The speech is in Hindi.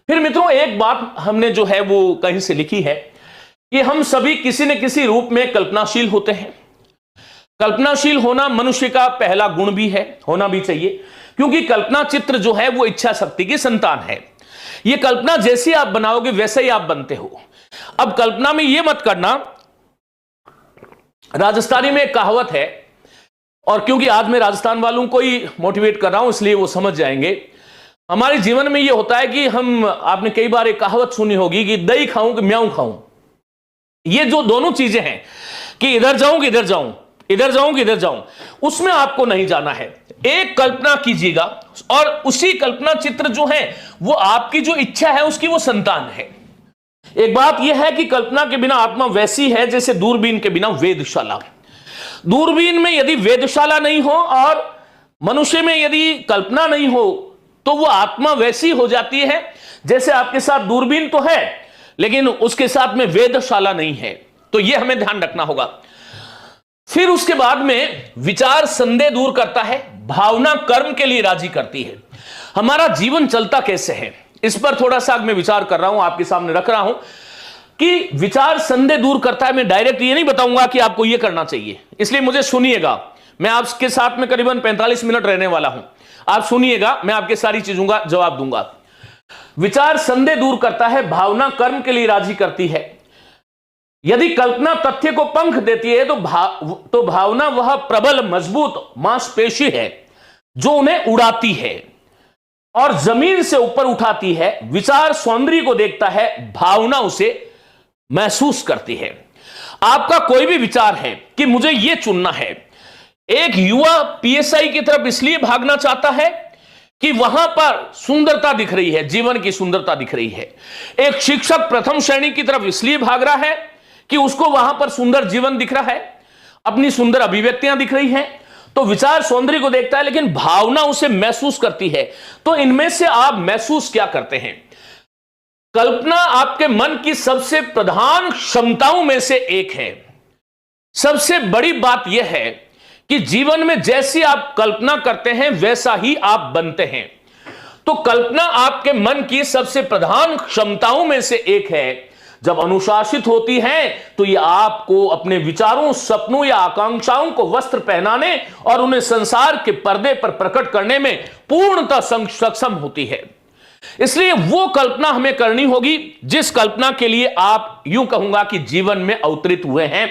फिर मित्रों एक बात हमने जो है वो कहीं से लिखी है कि हम सभी किसी न किसी रूप में कल्पनाशील होते हैं। कल्पनाशील होना मनुष्य का पहला गुण भी है, होना भी चाहिए, क्योंकि कल्पना चित्र जो है वो इच्छा शक्ति की संतान है। ये कल्पना जैसी आप बनाओगे वैसे ही आप बनते हो। अब कल्पना में ये मत करना, राजस्थानी में एक कहावत है, और क्योंकि आज मैं राजस्थान वालों को ही मोटिवेट कर रहा हूं इसलिए वो समझ जाएंगे। हमारे जीवन में ये होता है कि आपने कई बार एक कहावत सुनी होगी कि दही खाऊं कि म्याऊं खाऊं। ये जो दोनों चीजें हैं कि इधर जाऊं कि इधर जाऊं, इधर जाऊं कि इधर जाऊं, उसमें आपको नहीं जाना है। एक कल्पना कीजिएगा और उसी कल्पना चित्र जो है वो आपकी जो इच्छा है उसकी वो संतान है। एक बात यह है कि कल्पना के बिना आत्मा वैसी है जैसे दूरबीन के बिना वेधशाला। दूरबीन में यदि वेधशाला नहीं हो और मनुष्य में यदि कल्पना नहीं हो तो वो आत्मा वैसी हो जाती है जैसे आपके साथ दूरबीन तो है लेकिन उसके साथ में वेधशाला नहीं है। तो यह हमें ध्यान रखना होगा। फिर उसके बाद में विचार संदेह दूर करता है, भावना कर्म के लिए राजी करती है। हमारा जीवन चलता कैसे है इस पर थोड़ा सा मैं विचार कर रहा हूं, आपके सामने रख रहा हूं कि विचार संदेह दूर करता है। मैं डायरेक्ट ये नहीं बताऊंगा कि आपको ये करना चाहिए, इसलिए मुझे सुनिएगा। मैं आपके साथ में करीबन 45 मिनट रहने वाला हूं, आप सुनिएगा, मैं आपके सारी चीजों का जवाब दूंगा। विचार संदेह दूर करता है, भावना कर्म के लिए राजी करती है। यदि कल्पना तथ्य को पंख देती है तो भावना वह प्रबल मजबूत मांसपेशी है जो उन्हें उड़ाती है और जमीन से ऊपर उठाती है। विचार सौंदर्य को देखता है, भावना उसे महसूस करती है। आपका कोई भी विचार है कि मुझे यह चुनना है। एक युवा पीएसआई की तरफ इसलिए भागना चाहता है कि वहां पर सुंदरता दिख रही है, जीवन की सुंदरता दिख रही है। एक शिक्षक प्रथम श्रेणी की तरफ इसलिए भाग रहा है कि उसको वहां पर सुंदर जीवन दिख रहा है, अपनी सुंदर अभिव्यक्तियां दिख रही हैं। तो विचार सौंदर्य को देखता है लेकिन भावना उसे महसूस करती है। तो इनमें से आप महसूस क्या करते हैं? कल्पना आपके मन की सबसे प्रधान क्षमताओं में से एक है। सबसे बड़ी बात यह है कि जीवन में जैसी आप कल्पना करते हैं वैसा ही आप बनते हैं। तो कल्पना आपके मन की सबसे प्रधान क्षमताओं में से एक है। जब अनुशासित होती है तो यह आपको अपने विचारों, सपनों या आकांक्षाओं को वस्त्र पहनाने और उन्हें संसार के पर्दे पर प्रकट करने में पूर्णतः सक्षम होती है। इसलिए वो कल्पना हमें करनी होगी जिस कल्पना के लिए आप यूं कहूंगा कि जीवन में अवतरित हुए हैं।